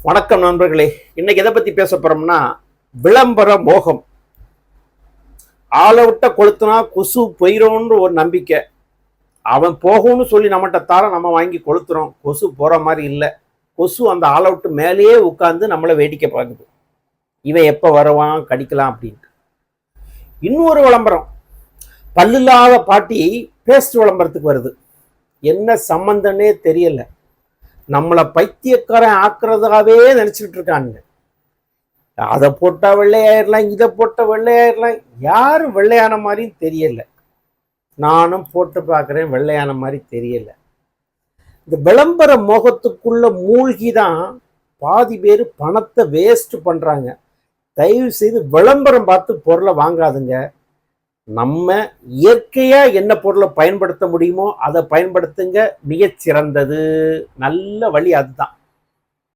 வணக்கம் நண்பர்களே. இன்னைக்கு எதை பத்தி பேச போறோம்னா, விளம்பர மோகம். ஆளை விட்ட கொளுத்துனா கொசு போயிடும்னு ஒரு நம்பிக்கை. அவன் போகும்னு சொல்லி நம்மகிட்ட தார நம்ம வாங்கி கொளுத்துறோம். கொசு போற மாதிரி இல்லை. கொசு அந்த ஆளை விட்டு மேலேயே உட்கார்ந்து நம்மளை வேடிக்கை பார்க்குது. இவன் எப்ப வருவான் கடிக்கலாம் அப்படின்ட்டு. இன்னொரு விளம்பரம், பல்லில்லாத பாட்டி பேஸ்ட் விளம்பரத்துக்கு வருது. என்ன சம்பந்தன்னே தெரியல. நம்மளை பைத்தியக்காரன் ஆக்குறதாவே நினைச்சுக்கிட்டு இருக்கானுங்க. அதை போட்டா வெள்ளையாயிரலாம், இதை போட்ட வெள்ளையாயிரலாம். யாரும் வெள்ளையான மாதிரியும் தெரியல. நானும் போட்டு பார்க்குறேன், வெள்ளையான மாதிரி தெரியல. இந்த விளம்பர மோகத்துக்குள்ள மூழ்கிதான் பாதி பேர் பணத்தை வேஸ்ட் பண்றாங்க. தயவு செய்து விளம்பரம் பார்த்து பொருளை வாங்காதுங்க. நம்ம இயற்கையா என்ன பொருளை பயன்படுத்த முடியுமோ அதை பயன்படுத்துங்க. மிகச்சிறந்தது நல்ல வழி அதுதான்.